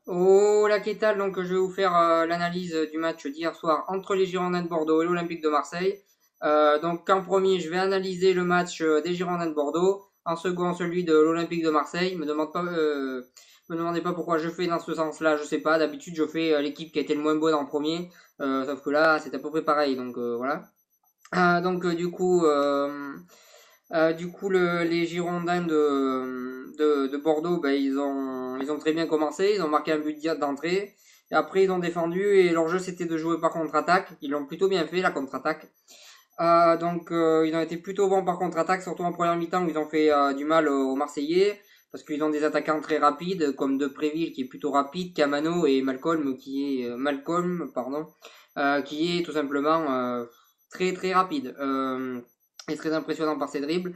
Oh la Kétal, donc je vais vous faire l'analyse du match d'hier soir entre les Girondins de Bordeaux et l'Olympique de Marseille. Donc en premier, je vais analyser le match des Girondins de Bordeaux. En second, celui de l'Olympique de Marseille. Me demandez pas pourquoi je fais dans ce sens-là, je sais pas. D'habitude, je fais l'équipe qui a été le moins bonne en premier. Sauf que là, c'est à peu près pareil. Donc voilà. Donc du coup, les Girondins de Bordeaux, ben, ils ont très bien commencé. Ils ont marqué un but d'entrée. Et après, ils ont défendu et leur jeu, c'était de jouer par contre-attaque. Ils l'ont plutôt bien fait, la contre-attaque. Ils ont été plutôt bons par contre-attaque, surtout en première mi-temps où ils ont fait du mal aux Marseillais. Parce qu'ils ont des attaquants très rapides, comme Depréville qui est plutôt rapide, Camano et Malcolm qui est tout simplement très très rapide. Et très impressionnant par ses dribbles.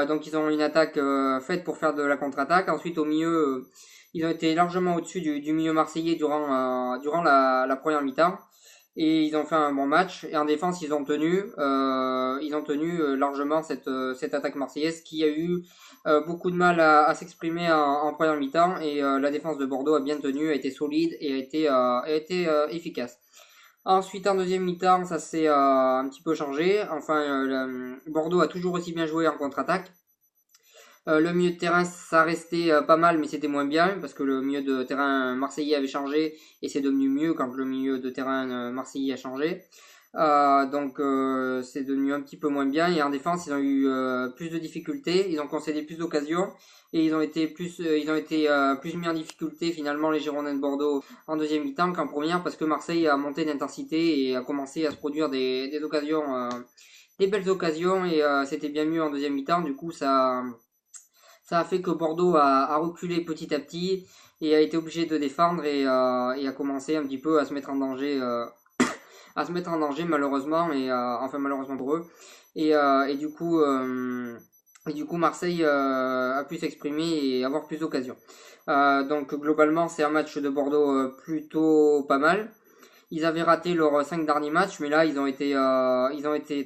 Donc ils ont une attaque faite pour faire de la contre-attaque. Ensuite au milieu, ils ont été largement au-dessus du milieu marseillais durant la première mi-temps. Et ils ont fait un bon match. Et en défense, ils ont tenu largement cette attaque marseillaise qui a eu beaucoup de mal à s'exprimer en première mi-temps. Et la défense de Bordeaux a bien tenu, a été solide et a été efficace. Ensuite, en deuxième mi-temps, ça s'est un petit peu changé. Bordeaux a toujours aussi bien joué en contre-attaque. Le milieu de terrain, ça restait pas mal, mais c'était moins bien parce que le milieu de terrain marseillais avait changé et c'est devenu mieux quand le milieu de terrain marseillais a changé. C'est devenu un petit peu moins bien et en défense ils ont eu plus de difficultés, ils ont concédé plus d'occasions et ils ont été plus mis en difficulté finalement les Girondins de Bordeaux en deuxième mi-temps qu'en première parce que Marseille a monté d'intensité et a commencé à se produire des occasions, des belles occasions et c'était bien mieux en deuxième mi-temps. Du coup ça a fait que Bordeaux a reculé petit à petit et a été obligé de défendre et a commencé un petit peu à se mettre en danger. À se mettre en danger malheureusement enfin malheureusement pour eux et du coup Marseille a pu s'exprimer et avoir plus d'occasions. Donc globalement c'est un match de Bordeaux plutôt pas mal. Ils avaient raté leurs 5 derniers matchs, mais là ils ont été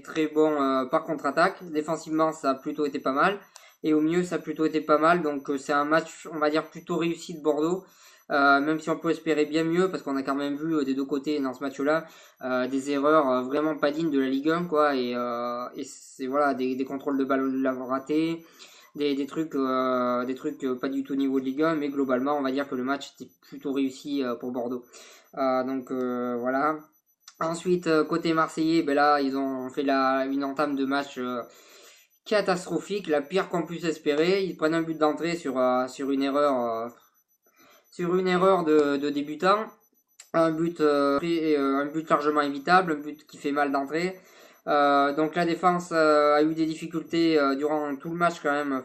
très bons par contre-attaque. Défensivement ça a plutôt été pas mal et au milieu ça a plutôt été pas mal. Donc c'est un match on va dire plutôt réussi de Bordeaux. Même si on peut espérer bien mieux, parce qu'on a quand même vu des deux côtés dans ce match-là des erreurs vraiment pas dignes de la Ligue 1, quoi, et c'est voilà des contrôles de balle ratés, des trucs pas du tout au niveau de Ligue 1, mais globalement on va dire que le match était plutôt réussi pour Bordeaux. Voilà. Ensuite côté Marseillais, ben là ils ont fait une entame de match catastrophique, la pire qu'on puisse espérer. Ils prennent un but d'entrée sur une erreur de débutant, un but largement évitable, un but qui fait mal d'entrée. Donc la défense a eu des difficultés durant tout le match quand même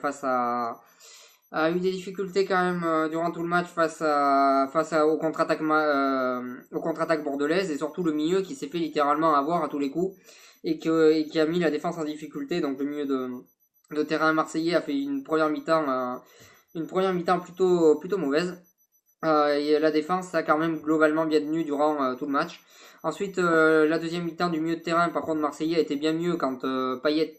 a eu des difficultés quand même durant tout le match aux contre-attaques bordelaise et surtout le milieu qui s'est fait littéralement avoir à tous les coups et qui a mis la défense en difficulté. Donc le milieu de terrain marseillais a fait une première mi-temps plutôt mauvaise. Et la défense a quand même globalement bien tenu durant tout le match. Ensuite, la deuxième mi-temps du milieu de terrain, par contre, Marseillais était bien mieux quand Payet,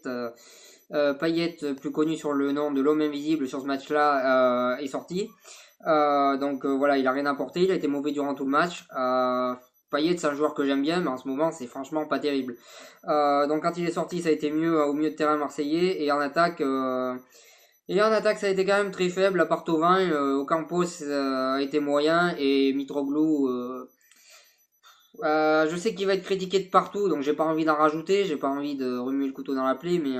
plus connu sur le nom de l'homme invisible sur ce match-là, est sorti. Voilà, il a rien apporté, il a été mauvais durant tout le match. Payet, c'est un joueur que j'aime bien, mais en ce moment, c'est franchement pas terrible. Donc quand il est sorti, ça a été mieux au milieu de terrain marseillais et en attaque, ça a été quand même très faible, à part Thauvin, Ocampos a été moyen, et Mitroglou, je sais qu'il va être critiqué de partout, donc j'ai pas envie d'en rajouter, j'ai pas envie de remuer le couteau dans la plaie, mais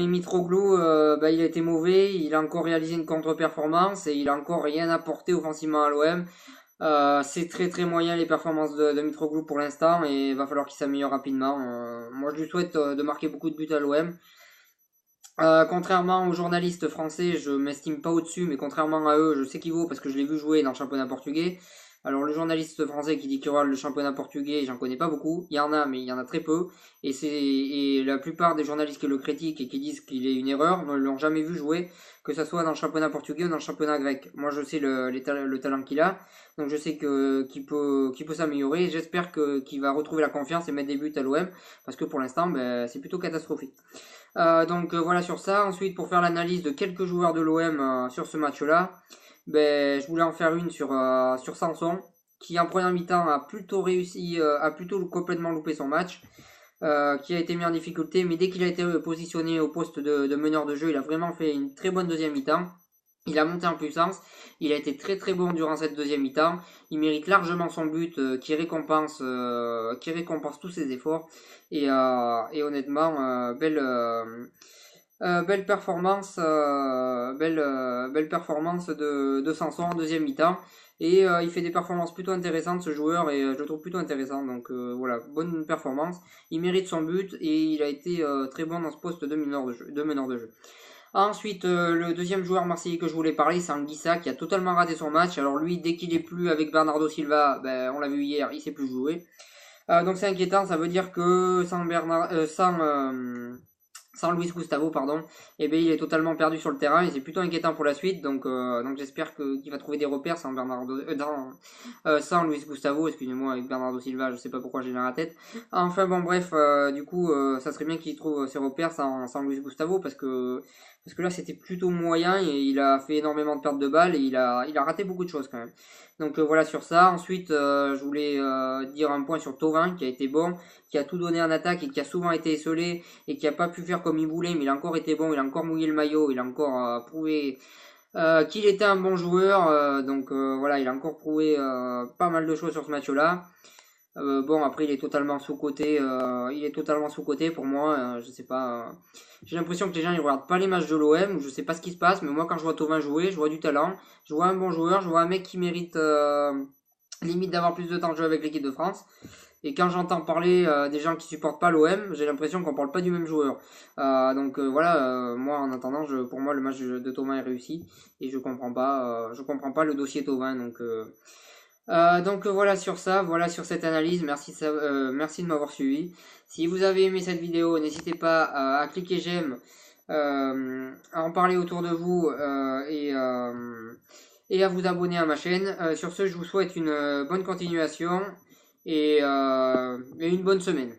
Mitroglou, bah, il a été mauvais, il a encore réalisé une contre-performance, et il a encore rien apporté offensivement à l'OM. C'est très très moyen les performances de Mitroglou pour l'instant, et il va falloir qu'il s'améliore rapidement. Moi je lui souhaite de marquer beaucoup de buts à l'OM. Contrairement aux journalistes français, je m'estime pas au-dessus, mais contrairement à eux, je sais qu'il vaut parce que je l'ai vu jouer dans le championnat portugais. Alors le journaliste français qui dit qu'il aura le championnat portugais, j'en connais pas beaucoup. Il y en a, mais il y en a très peu. Et la plupart des journalistes qui le critiquent et qui disent qu'il est une erreur ne l'ont jamais vu jouer, que ce soit dans le championnat portugais ou dans le championnat grec. Moi, je sais le talent qu'il a, donc je sais qu'il peut s'améliorer. J'espère qu'il va retrouver la confiance et mettre des buts à l'OM, parce que pour l'instant, ben, c'est plutôt catastrophique. Voilà sur ça. Ensuite, pour faire l'analyse de quelques joueurs de l'OM sur ce match-là, Ben, je voulais en faire une sur Sanson, qui en première mi-temps a plutôt réussi, a plutôt complètement loupé son match, qui a été mis en difficulté, mais dès qu'il a été positionné au poste de meneur de jeu, il a vraiment fait une très bonne deuxième mi-temps. Il a monté en puissance, il a été très très bon durant cette deuxième mi-temps. Il mérite largement son but qui récompense tous ses efforts. Et honnêtement, belle performance de Sanson en deuxième mi-temps. Et il fait des performances plutôt intéressantes ce joueur et je le trouve plutôt intéressant. Donc voilà, bonne performance. Il mérite son but et il a été très bon dans ce poste de meneur de jeu. Ensuite, le deuxième joueur marseillais que je voulais parler, c'est Anguissa qui a totalement raté son match. Alors lui, dès qu'il est plus avec Bernardo Silva, ben, on l'a vu hier, il sait plus jouer. Donc c'est inquiétant, ça veut dire que sans Luis Gustavo, pardon, et ben il est totalement perdu sur le terrain et c'est plutôt inquiétant pour la suite. Donc j'espère qu'il va trouver des repères sans Luis Gustavo, excusez-moi, avec Bernardo Silva, je sais pas pourquoi j'ai dans la tête. Enfin bon bref, ça serait bien qu'il trouve ses repères sans Luis Gustavo parce que là c'était plutôt moyen et il a fait énormément de pertes de balles et il a raté beaucoup de choses quand même. Donc voilà sur ça. Ensuite, je voulais dire un point sur Thauvin qui a été bon, qui a tout donné en attaque et qui a souvent été esselé et qui a pas pu faire comme il voulait, mais il a encore été bon, il a encore mouillé le maillot, il a encore prouvé qu'il était un bon joueur. Voilà, il a encore prouvé pas mal de choses sur ce match-là. Bon, après, il est totalement sous-coté pour moi. Je sais pas. J'ai l'impression que les gens ils regardent pas les matchs de l'OM. Je sais pas ce qui se passe, mais moi, quand je vois Thauvin jouer, je vois du talent. Je vois un bon joueur. Je vois un mec qui mérite limite d'avoir plus de temps de jeu avec l'équipe de France. Et quand j'entends parler des gens qui supportent pas l'OM, j'ai l'impression qu'on parle pas du même joueur. Voilà, moi en attendant, pour moi le match de Thauvin est réussi et je comprends pas le dossier Thauvin. Voilà sur ça, voilà sur cette analyse. Merci de m'avoir suivi. Si vous avez aimé cette vidéo, n'hésitez pas à cliquer j'aime, à en parler autour de vous et à vous abonner à ma chaîne. Sur ce, je vous souhaite une bonne continuation et une bonne semaine.